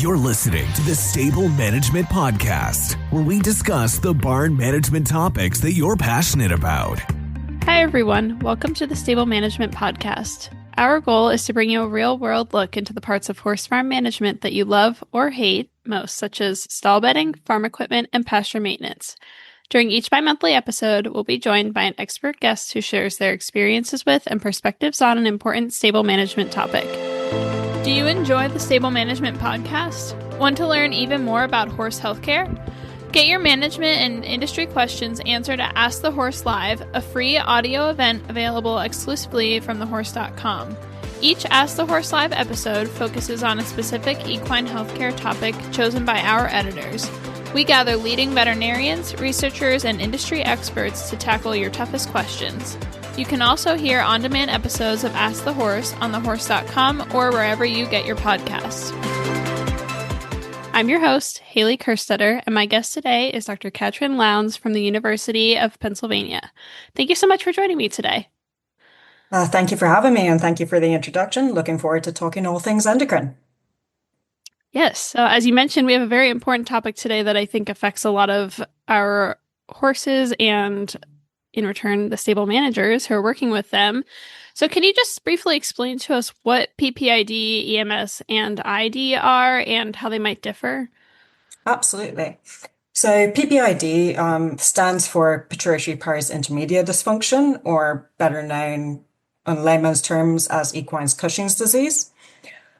You're listening to the Stable Management Podcast, where we discuss the barn management topics that you're passionate about. Hi, everyone. Welcome to the Stable Management Podcast. Our goal is to bring you a real-world look into the parts of horse farm management that you love or hate most, such as stall bedding, farm equipment, and pasture maintenance. During each bi-monthly episode, we'll be joined by an expert guest who shares their experiences with and perspectives on an important stable management topic. Do you enjoy the Stable Management Podcast? Want to learn even more about horse healthcare? Get your management and industry questions answered at Ask the Horse Live, a free audio event available exclusively from thehorse.com. Each Ask the Horse Live episode focuses on a specific equine healthcare topic chosen by our editors. We gather leading veterinarians, researchers, and industry experts to tackle your toughest questions. You can also hear on-demand episodes of Ask the Horse on thehorse.com or wherever you get your podcasts. I'm your host, Hailey Kerstetter, and my guest today is Dr. Caitrin Lowndes from the University of Pennsylvania. Thank you so much for joining me today. Thank you for having me, and thank you for the introduction. Looking forward to talking all things endocrine. Yes, so as you mentioned, we have a very important topic today that I think affects a lot of our horses and, in return, the stable managers who are working with them. So can you just briefly explain to us what PPID, EMS, and ID are and how they might differ? Absolutely. So PPID stands for pituitary pars intermedia dysfunction, or better known in layman's terms as equine's Cushing's disease.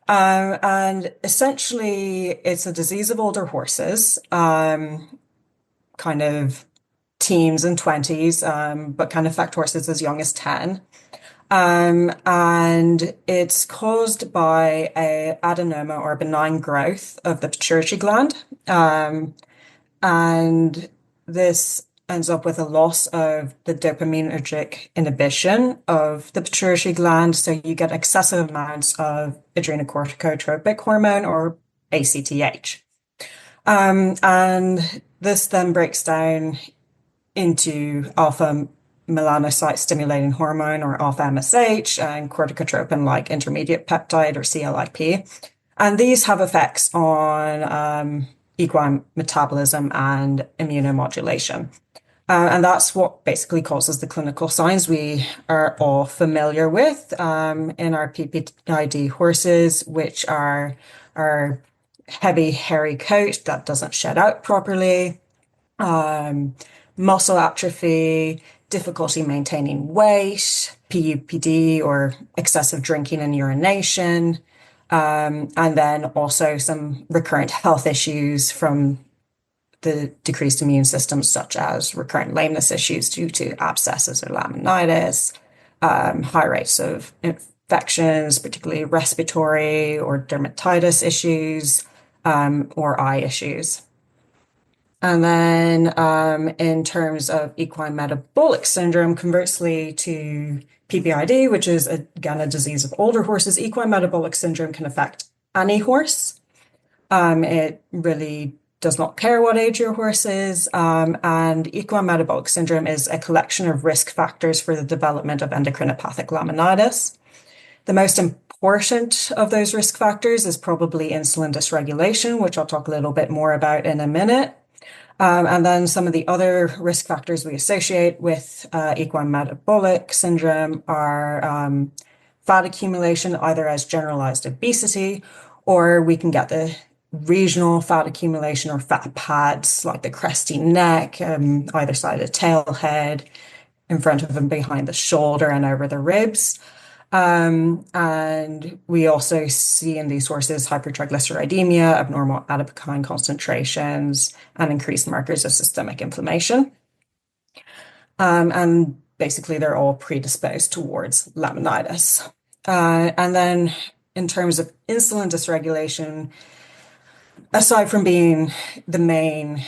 And essentially, it's a disease of older horses, kind of teens and 20s, but can affect horses as young as 10. And it's caused by a adenoma or benign growth of the pituitary gland. And this ends up with a loss of the dopaminergic inhibition of the pituitary gland. So you get excessive amounts of adrenocorticotropic hormone, or ACTH. And this then breaks down into alpha melanocyte stimulating hormone, or alpha MSH, and corticotropin-like intermediate peptide, or CLIP. And these have effects on equine metabolism and immunomodulation. And that's what basically causes the clinical signs we are all familiar with in our PPID horses, which are our heavy, hairy coat that doesn't shed out properly, muscle atrophy, difficulty maintaining weight, PPID, or excessive drinking and urination, and then also some recurrent health issues from the decreased immune system, such as recurrent lameness issues due to abscesses or laminitis, high rates of infections, particularly respiratory or dermatitis issues, or eye issues. And then in terms of equine metabolic syndrome, conversely to PPID, which is, again, a disease of older horses, equine metabolic syndrome can affect any horse. It really does not care what age your horse is. And equine metabolic syndrome is a collection of risk factors for the development of endocrinopathic laminitis. The most important of those risk factors is probably insulin dysregulation, which I'll talk a little bit more about in a minute. And then some of the other risk factors we associate with equine metabolic syndrome are fat accumulation, either as generalized obesity, or we can get the regional fat accumulation or fat pads, like the cresty neck, either side of the tail head, in front of and behind the shoulder and over the ribs. And we also see in these horses hypertriglyceridemia, abnormal adipokine concentrations, and increased markers of systemic inflammation. And basically, they're all predisposed towards laminitis. And then in terms of insulin dysregulation, aside from being the main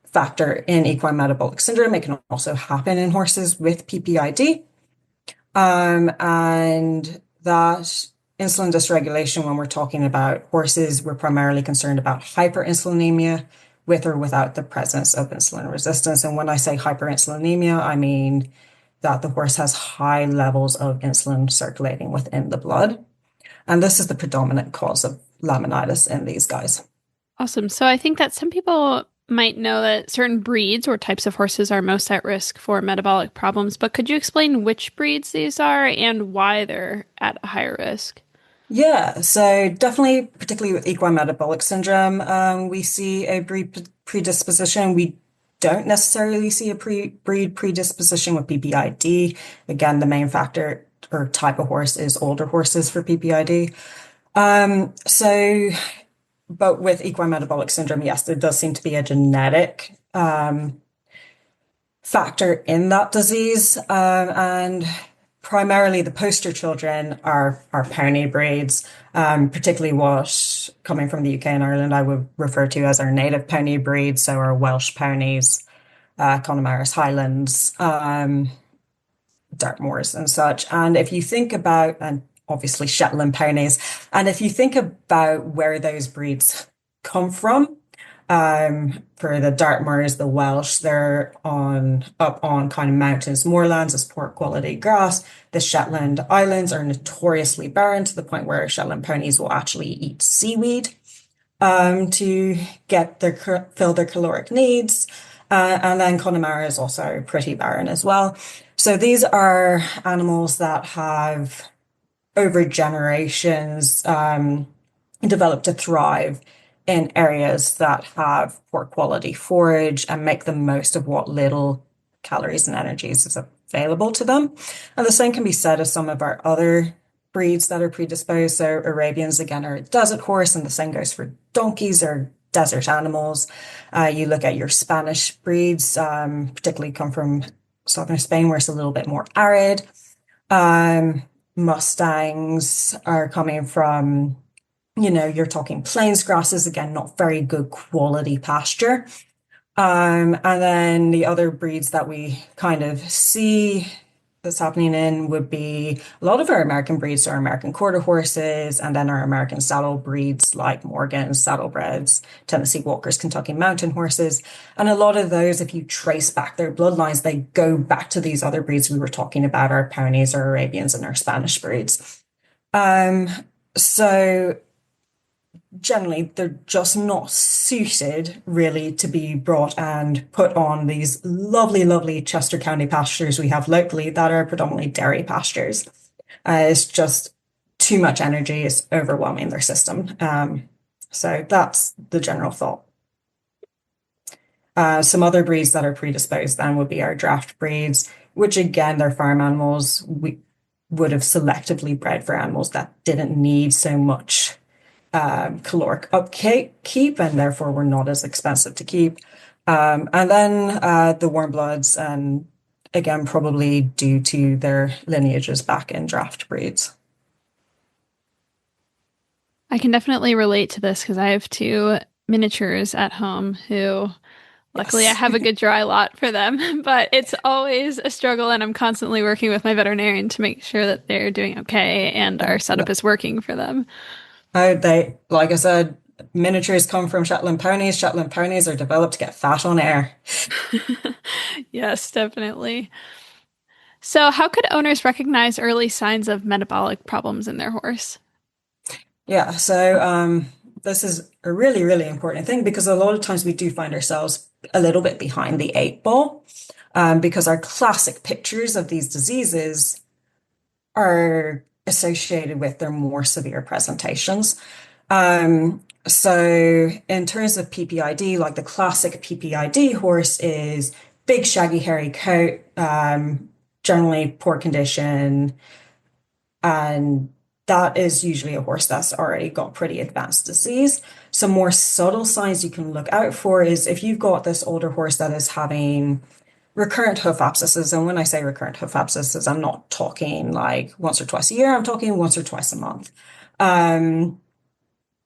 factor in equine metabolic syndrome, it can also happen in horses with PPID. And that insulin dysregulation, when we're talking about horses, we're primarily concerned about hyperinsulinemia with or without the presence of insulin resistance. And when I say hyperinsulinemia, I mean that the horse has high levels of insulin circulating within the blood. And this is the predominant cause of laminitis in these guys. Awesome. So I think that some people might know that certain breeds or types of horses are most at risk for metabolic problems, but could you explain which breeds these are and why they're at a higher risk? Yeah, so definitely, particularly with equine metabolic syndrome, we see a breed predisposition. We don't necessarily see a breed predisposition with PPID. Again, the main factor or type of horse is older horses for PPID. So, but with equine metabolic syndrome, yes, there does seem to be a genetic factor in that disease. And primarily the poster children are pony breeds, particularly what, coming from the UK and Ireland, I would refer to as our native pony breeds. So our Welsh ponies, Connemara's Highlands, Dartmoors and such. And if you think about, and obviously Shetland ponies, and if you think about where those breeds come from, for the Dartmoors, the Welsh, they're up on kind of mountains, moorlands, as poor quality grass. The Shetland Islands are notoriously barren to the point where Shetland ponies will actually eat seaweed to get fill their caloric needs. And then Connemara is also pretty barren as well. So these are animals that have over generations developed to thrive in areas that have poor quality forage and make the most of what little calories and energies is available to them. And the same can be said of some of our other breeds that are predisposed. So Arabians, again, are a desert horse, and the same goes for donkeys or desert animals. You look at your Spanish breeds, particularly come from southern Spain, where it's a little bit more arid. Mustangs are coming from, you're talking plains grasses, again, not very good quality pasture. And then the other breeds that we kind of see that's happening in would be a lot of our American breeds, our American quarter horses, and then our American saddle breeds like Morgans, saddlebreds, Tennessee Walkers, Kentucky mountain horses. And a lot of those, if you trace back their bloodlines, they go back to these other breeds we were talking about, our ponies, our Arabians, and our Spanish breeds. So generally they're just not suited really to be brought and put on these lovely, lovely Chester County pastures we have locally that are predominantly dairy pastures. It's just too much energy. It's overwhelming their system. So that's the general thought. Some other breeds that are predisposed then would be our draft breeds, which again, they're farm animals. We would have selectively bred for animals that didn't need so much caloric upkeep, and therefore were not as expensive to keep. And then the warm bloods, and again, probably due to their lineages back in draft breeds. I can definitely relate to this because I have two miniatures at home who, luckily, I have a good dry lot for them, but it's always a struggle, and I'm constantly working with my veterinarian to make sure that they're doing okay and our setup is working for them. Like I said, miniatures come from Shetland ponies. Shetland ponies are developed to get fat on air. Yes, definitely. So, how could owners recognize early signs of metabolic problems in their horse? Yeah, so this is a really, really important thing because a lot of times we do find ourselves a little bit behind the eight ball because our classic pictures of these diseases are associated with their more severe presentations. So in terms of PPID, like the classic PPID horse is big, shaggy, hairy coat, generally poor condition, and that is usually a horse that's already got pretty advanced disease. Some more subtle signs you can look out for is if you've got this older horse that is having recurrent hoof abscesses. And when I say recurrent hoof abscesses, I'm not talking like once or twice a year. I'm talking once or twice a month.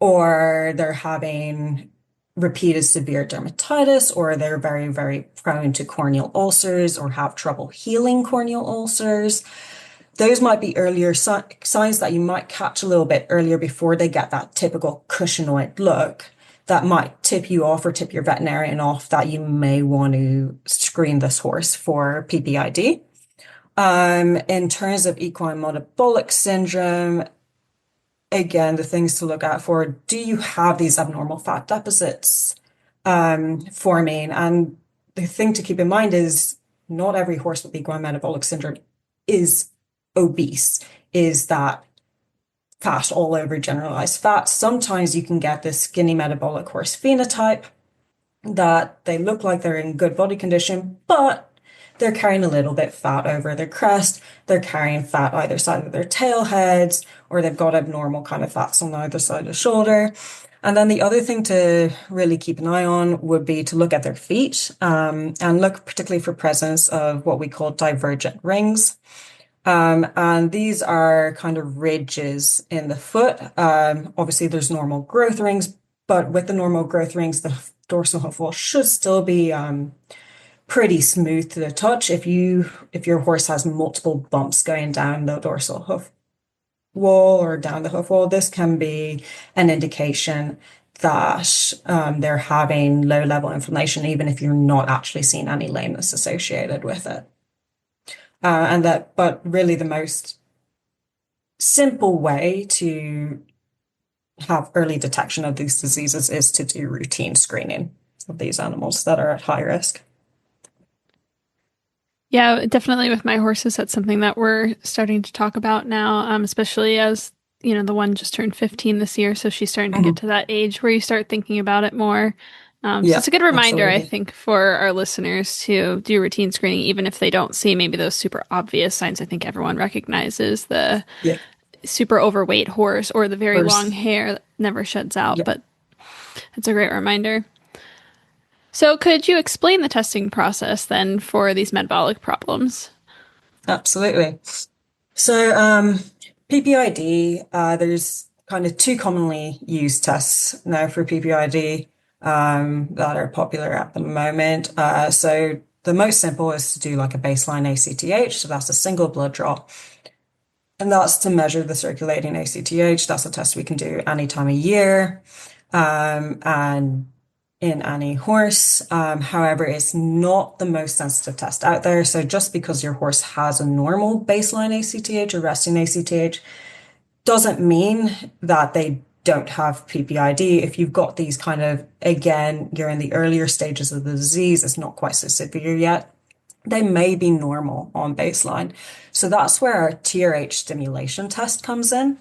Or they're having repeated severe dermatitis, or they're very, very prone to corneal ulcers or have trouble healing corneal ulcers. Those might be earlier signs that you might catch a little bit earlier before they get that typical cushion-eyed look that might tip you off or tip your veterinarian off that you may want to screen this horse for PPID. In terms of equine metabolic syndrome, again, the things to look out for, do you have these abnormal fat deposits forming? And the thing to keep in mind is not every horse with equine metabolic syndrome is obese, is that fat all over generalized fat. Sometimes you can get this skinny metabolic horse phenotype that they look like they're in good body condition, but they're carrying a little bit fat over their crest. They're carrying fat either side of their tail heads, or they've got abnormal kind of fats on either side of the shoulder. And then the other thing to really keep an eye on would be to look at their feet and look particularly for presence of what we call divergent rings. And these are kind of ridges in the foot. Obviously, there's normal growth rings, but with the normal growth rings, the dorsal hoof wall should still be pretty smooth to the touch. If your horse has multiple bumps going down the dorsal hoof wall or down the hoof wall, this can be an indication that they're having low level inflammation, even if you're not actually seeing any lameness associated with it. But really the most simple way to have early detection of these diseases is to do routine screening of these animals that are at high risk. Yeah, definitely with my horses, that's something that we're starting to talk about now, especially as, the one just turned 15 this year, so she's starting to get to that age where you start thinking about it more. So it's a good reminder, absolutely. I think, for our listeners to do routine screening, even if they don't see maybe those super obvious signs. I think everyone recognizes the super overweight horse or the very long hair that never sheds out, but it's a great reminder. So could you explain the testing process then for these metabolic problems? Absolutely. So PPID, there's kind of two commonly used tests now for PPID that are popular at the moment. So the most simple is to do like a baseline ACTH. So that's a single blood draw. And that's to measure the circulating ACTH. That's a test we can do any time of year and in any horse. However, it's not the most sensitive test out there. So just because your horse has a normal baseline ACTH or resting ACTH doesn't mean that they don't have PPID. If you've got these kind of, again, you're in the earlier stages of the disease, it's not quite so severe yet, they may be normal on baseline. So that's where our TRH stimulation test comes in.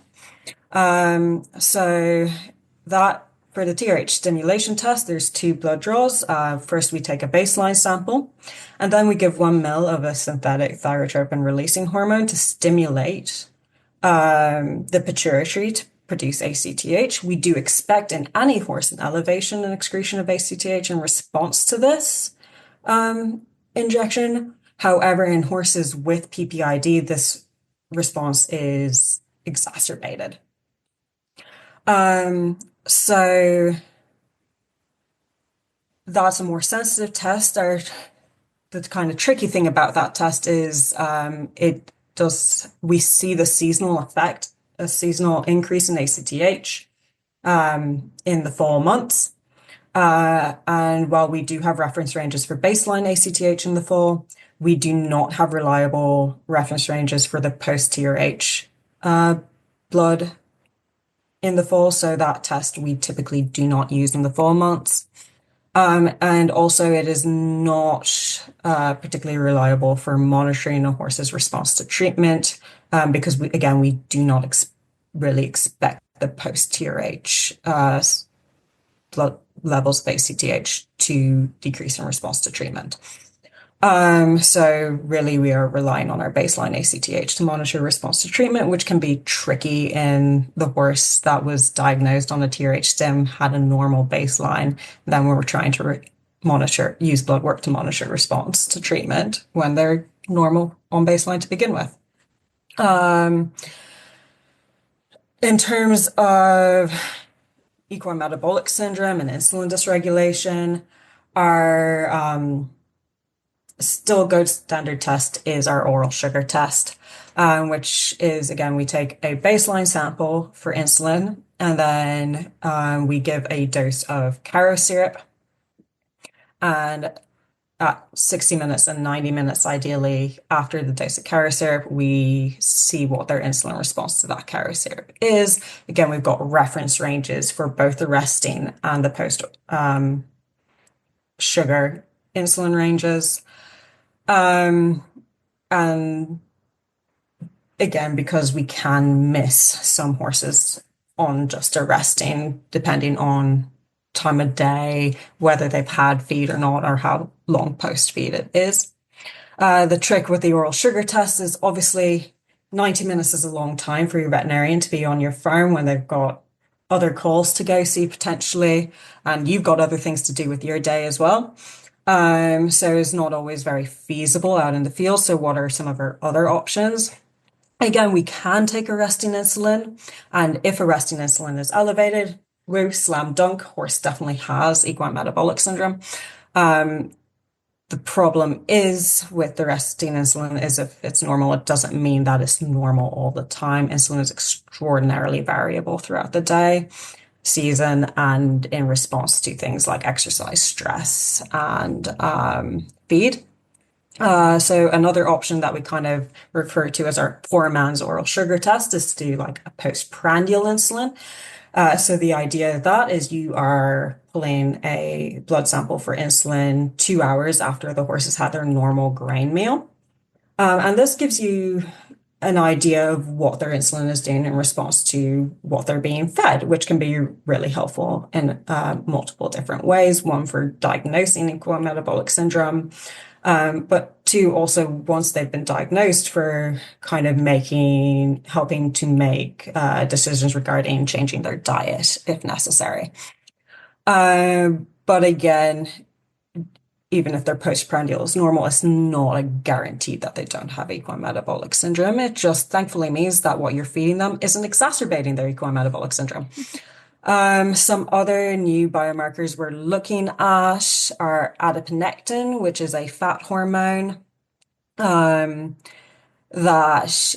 So that for the TRH stimulation test, there's two blood draws. First, we take a baseline sample, and then we give 1 ml of a synthetic thyrotropin releasing hormone to stimulate the pituitary to produce ACTH. We do expect in any horse an elevation and excretion of ACTH in response to this injection. However, in horses with PPID, this response is exacerbated. So that's a more sensitive test. The kind of tricky thing about that test is we see the seasonal effect, a seasonal increase in ACTH in the fall months. And while we do have reference ranges for baseline ACTH in the fall, we do not have reliable reference ranges for the post-TRH blood in the fall. So that test we typically do not use in the fall months. And also it is not particularly reliable for monitoring a horse's response to treatment because we do not really expect the post-TRH blood levels of ACTH to decrease in response to treatment. So really we are relying on our baseline ACTH to monitor response to treatment, which can be tricky in the horse that was diagnosed on a TRH stim, had a normal baseline. Then we were trying to use blood work to monitor response to treatment when they're normal on baseline to begin with. In terms of equine metabolic syndrome and insulin dysregulation, our still gold standard test is our oral sugar test, which is, again, we take a baseline sample for insulin, and then we give a dose of caro syrup. And at 60 minutes and 90 minutes, ideally, after the dose of carrier syrup, we see what their insulin response to that carrier syrup is. Again, we've got reference ranges for both the resting and the post sugar insulin ranges. And again, because we can miss some horses on just a resting, depending on time of day, whether they've had feed or not, or how long post feed it is. The trick with the oral sugar test is obviously 90 minutes is a long time for your veterinarian to be on your farm when they've got other calls to go see potentially, and you've got other things to do with your day as well. So it's not always very feasible out in the field. So what are some of our other options? Again, we can take a resting insulin, and if a resting insulin is elevated, woo, slam dunk, horse definitely has equine metabolic syndrome. The problem is with the resting insulin is if it's normal, it doesn't mean that it's normal all the time. Insulin is extraordinarily variable throughout the day, season, and in response to things like exercise, stress, and feed. So another option that we kind of refer to as our poor man's oral sugar test is to do like a postprandial insulin. So the idea of that is you are pulling a blood sample for insulin 2 hours after the horse has had their normal grain meal. And this gives you an idea of what their insulin is doing in response to what they're being fed, which can be really helpful in multiple different ways. One, for diagnosing equine metabolic syndrome, but two, also once they've been diagnosed, for kind of helping to make decisions regarding changing their diet if necessary. But again, even if their postprandial is normal, it's not a guarantee that they don't have equine metabolic syndrome. It just thankfully means that what you're feeding them isn't exacerbating their equine metabolic syndrome. Some other new biomarkers we're looking at are adiponectin, which is a fat hormone that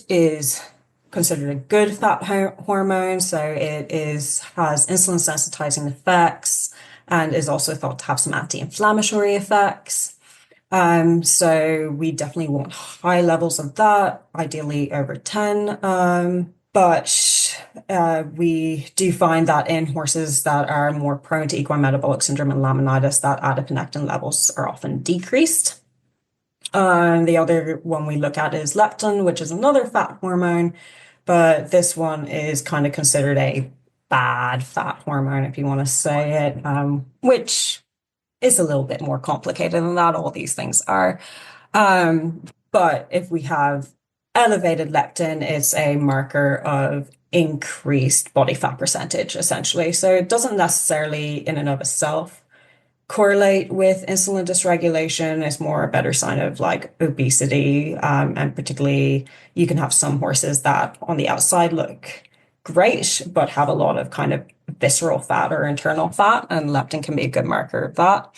is considered a good fat hormone. So it has insulin sensitizing effects and is also thought to have some anti-inflammatory effects. So we definitely want high levels of that, ideally over 10. But we do find that in horses that are more prone to equine metabolic syndrome and laminitis, that adiponectin levels are often decreased. The other one we look at is leptin, which is another fat hormone, but this one is kind of considered a bad fat hormone, if you want to say it, which is a little bit more complicated than that. All these things are. But if we have elevated leptin, it's a marker of increased body fat percentage, essentially. So it doesn't necessarily in and of itself correlate with insulin dysregulation. It's more a better sign of like obesity. And particularly you can have some horses that on the outside look great, but have a lot of kind of visceral fat or internal fat, and leptin can be a good marker of that.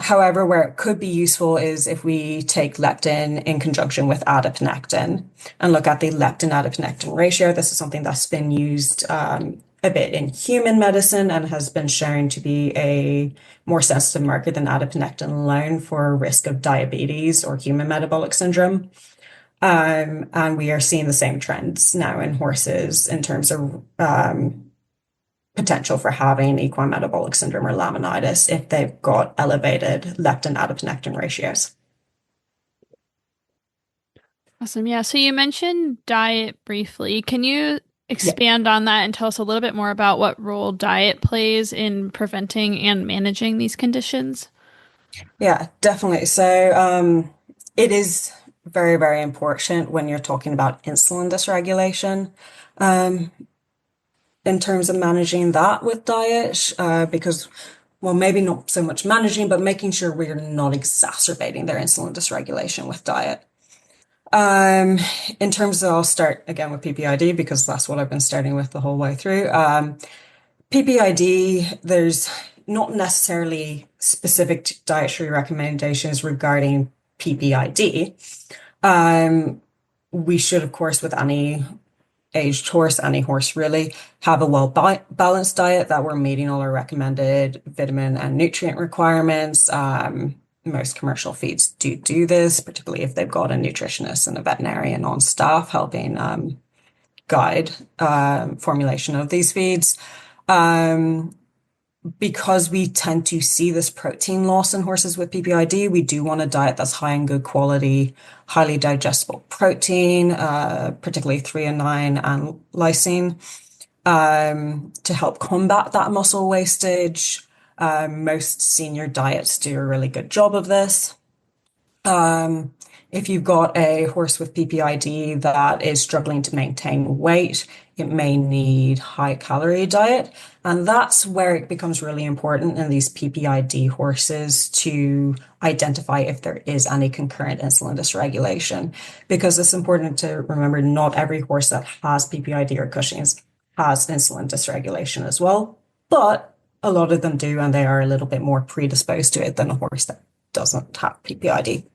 However, where it could be useful is if we take leptin in conjunction with adiponectin and look at the leptin adiponectin ratio. This is something that's been used a bit in human medicine and has been shown to be a more sensitive marker than adiponectin alone for risk of diabetes or human metabolic syndrome. And we are seeing the same trends now in horses in terms of potential for having equine metabolic syndrome or laminitis if they've got elevated leptin adiponectin ratios. Awesome. Yeah. So you mentioned diet briefly. Can you expand on that and tell us a little bit more about what role diet plays in preventing and managing these conditions? Yeah, definitely. So it is very, very important when you're talking about insulin dysregulation. In terms of managing that with diet, because, well, maybe not so much managing, but making sure we're not exacerbating their insulin dysregulation with diet. In terms of, I'll start again with PPID because that's what I've been starting with the whole way through. PPID, there's not necessarily specific dietary recommendations regarding PPID. We should, of course, with any aged horse, any horse really, have a well-balanced diet, that we're meeting all our recommended vitamin and nutrient requirements. Most commercial feeds do this, particularly if they've got a nutritionist and a veterinarian on staff helping guide formulation of these feeds. Because we tend to see this protein loss in horses with PPID, we do want a diet that's high in good quality, highly digestible protein, particularly threonine and lysine, to help combat that muscle wastage. Most senior diets do a really good job of this. If you've got a horse with PPID that is struggling to maintain weight, it may need high calorie diet. And that's where it becomes really important in these PPID horses to identify if there is any concurrent insulin dysregulation. Because it's important to remember not every horse that has PPID or Cushing's has insulin dysregulation as well. But a lot of them do, and they are a little bit more predisposed to it than a horse that doesn't have PPID.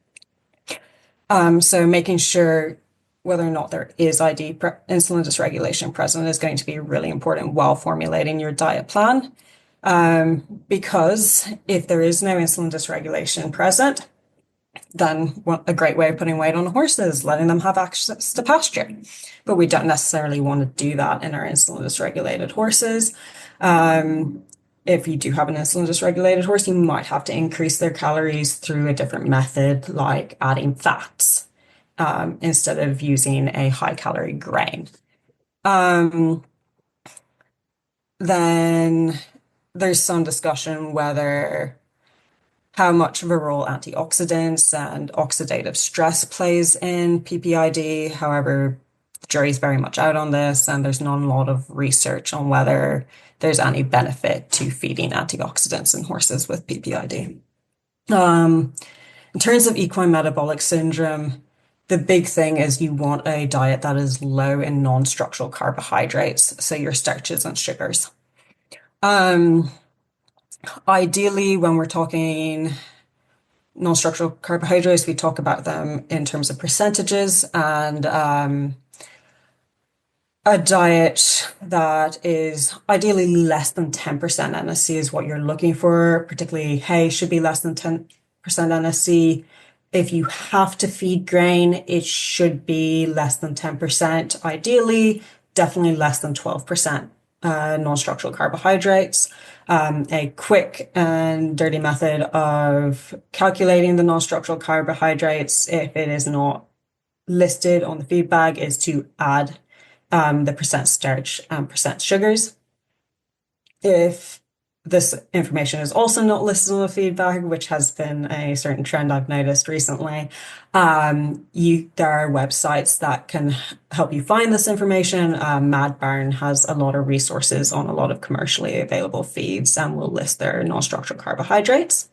So making sure whether or not there is insulin dysregulation present is going to be really important while formulating your diet plan. Because if there is no insulin dysregulation present, then a great way of putting weight on a horse is letting them have access to pasture. But we don't necessarily want to do that in our insulin dysregulated horses. If you do have an insulin dysregulated horse, you might have to increase their calories through a different method, like adding fats, instead of using a high calorie grain. Then there's some discussion whether how much of a role antioxidants and oxidative stress plays in PPID. However, the jury's very much out on this, and there's not a lot of research on whether there's any benefit to feeding antioxidants in horses with PPID. In terms of equine metabolic syndrome, the big thing is you want a diet that is low in non-structural carbohydrates, so your starches and sugars. Ideally, when we're talking non-structural carbohydrates, we talk about them in terms of percentages, and a diet that is ideally less than 10% NSC is what you're looking for. Particularly hay should be less than 10% NSC. If you have to feed grain, it should be less than 10%. Ideally, definitely less than 12% non-structural carbohydrates. A quick and dirty method of calculating the non-structural carbohydrates, if it is not listed on the feed bag, is to add the percent starch and percent sugars. If this information is also not listed on the feed bag, which has been a certain trend I've noticed recently, there are websites that can help you find this information. Mad Barn has a lot of resources on a lot of commercially available feeds and will list their non-structural carbohydrates.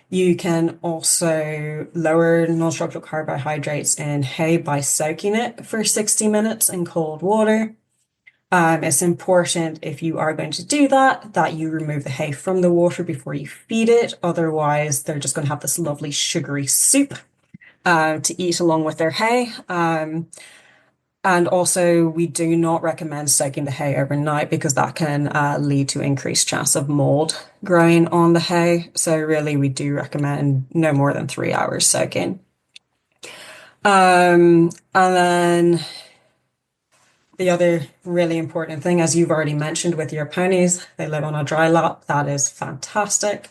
You can also lower non-structural carbohydrates in hay by soaking it for 60 minutes in cold water. It's important, if you are going to do that, that you remove the hay from the water before you feed it. Otherwise, they're just going to have this lovely sugary soup to eat along with their hay. And also, we do not recommend soaking the hay overnight because that can lead to increased chance of mold growing on the hay. So really, we do recommend no more than 3 hours soaking. And then the other really important thing, as you've already mentioned with your ponies, they live on a dry lot. That is fantastic.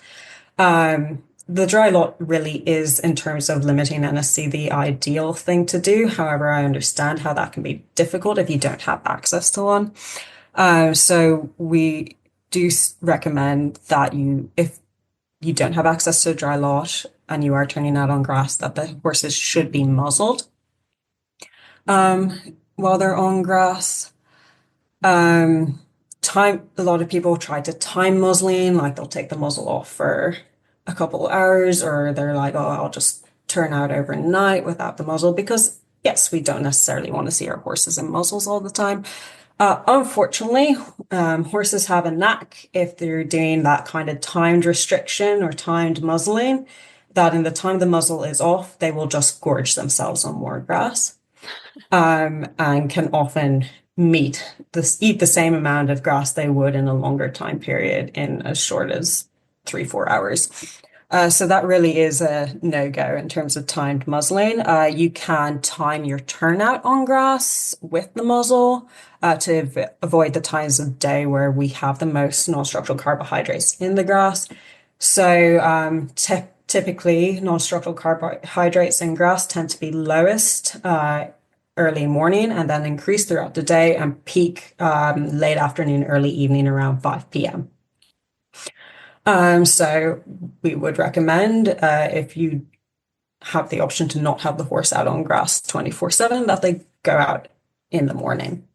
The dry lot really is, in terms of limiting NSC, the ideal thing to do. However, I understand how that can be difficult if you don't have access to one. So we do recommend that if you don't have access to a dry lot and you are turning out on grass, that the horses should be muzzled while they're on grass. A lot of people try to time muzzling, like they'll take the muzzle off for a couple of hours, or they're like, oh, I'll just turn out overnight without the muzzle, because yes, we don't necessarily want to see our horses in muzzles all the time. Unfortunately, horses have a knack, if they're doing that kind of timed restriction or timed muzzling, that in the time the muzzle is off, they will just gorge themselves on more grass. and can often eat the same amount of grass they would in a longer time period in as short as 3-4 hours. So that really is a no-go in terms of timed muzzling. You can time your turnout on grass with the muzzle to avoid the times of day where we have the most non-structural carbohydrates in the grass. So typically, non-structural carbohydrates in grass tend to be lowest early morning and then increase throughout the day and peak late afternoon, early evening around 5 p.m. So we would recommend if you have the option to not have the horse out on grass 24/7, that they go out in the morning.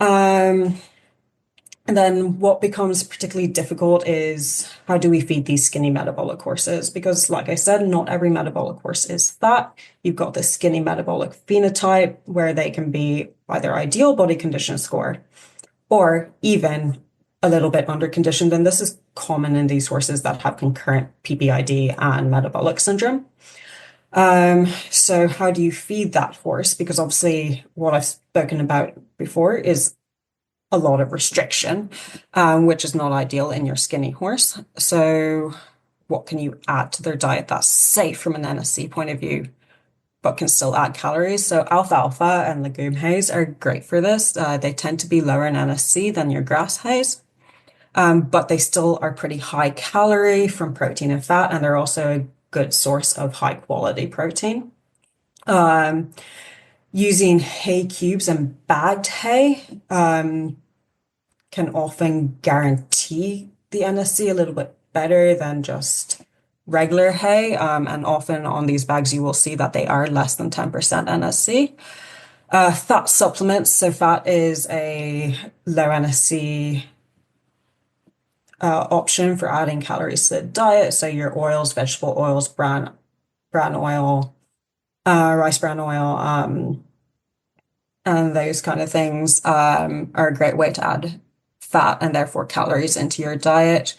And then what becomes particularly difficult is how do we feed these skinny metabolic horses? Because like I said, not every metabolic horse is fat. You've got this skinny metabolic phenotype where they can be either ideal body condition score or even a little bit under conditioned. And this is common in these horses that have concurrent PPID and metabolic syndrome. So how do you feed that horse? Because obviously what I've spoken about before is a lot of restriction, which is not ideal in your skinny horse. So what can you add to their diet that's safe from an NSC point of view, but can still add calories? So alfalfa and legume hays are great for this. They tend to be lower in NSC than your grass hays, but they still are pretty high calorie from protein and fat, and they're also a good source of high quality protein. Using hay cubes and bagged hay can often guarantee the NSC a little bit better than just regular hay. And often on these bags, you will see that they are less than 10% NSC. Fat supplements. So fat is a low NSC option for adding calories to the diet. So your oils, vegetable oils, bran oil, rice bran oil, and those kind of things are a great way to add fat and therefore calories into your diet.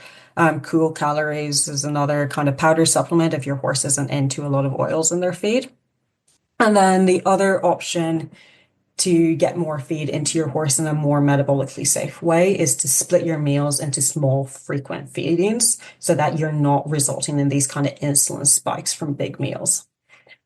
Cool calories is another kind of powder supplement if your horse isn't into a lot of oils in their feed. And then the other option to get more feed into your horse in a more metabolically safe way is to split your meals into small, frequent feedings so that you're not resulting in these kind of insulin spikes from big meals.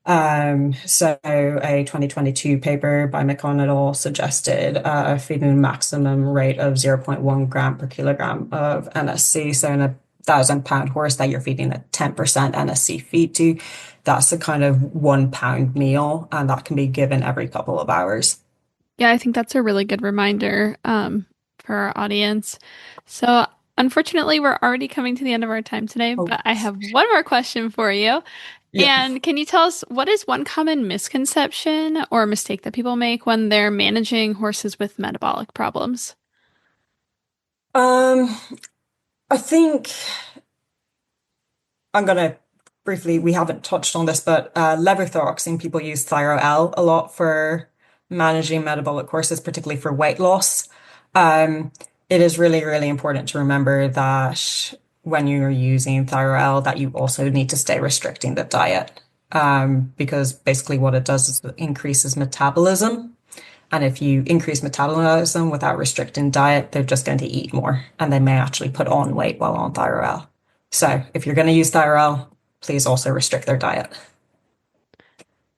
So a 2022 paper by McCon et al. Suggested feeding a maximum rate of 0.1 gram per kilogram of NSC. So in a 1,000-pound horse that you're feeding a 10% NSC feed to, that's a kind of 1 pound meal, and that can be given every couple of hours. Yeah, I think that's a really good reminder for our audience. So unfortunately, we're already coming to the end of our time today, but I have one more question for you. Yeah. And can you tell us what is one common misconception or mistake that people make when they're managing horses with metabolic problems? I think I'm going to briefly, we haven't touched on this, but levothyroxine, people use Thyro-L a lot for managing metabolic horses, particularly for weight loss. It is really, really important to remember that when you're using Thyro-L, that you also need to stay restricting the diet, because basically what it does is it increases metabolism. And if you increase metabolism without restricting diet, they're just going to eat more, and they may actually put on weight while on Thyro-L. So if you're going to use Thyro-L, please also restrict their diet.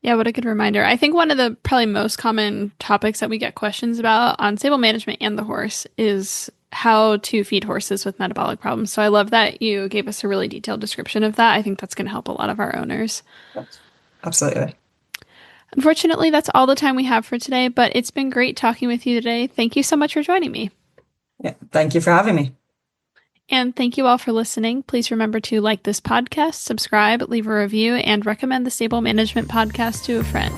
Yeah, what a good reminder. I think one of the probably most common topics that we get questions about on stable management and the horse is how to feed horses with metabolic problems. So I love that you gave us a really detailed description of that. I think that's going to help a lot of our owners. Absolutely. Unfortunately, that's all the time we have for today, but it's been great talking with you today. Thank you so much for joining me. Yeah, thank you for having me. And thank you all for listening. Please remember to like this podcast, subscribe, leave a review, and recommend the Stable Management Podcast to a friend.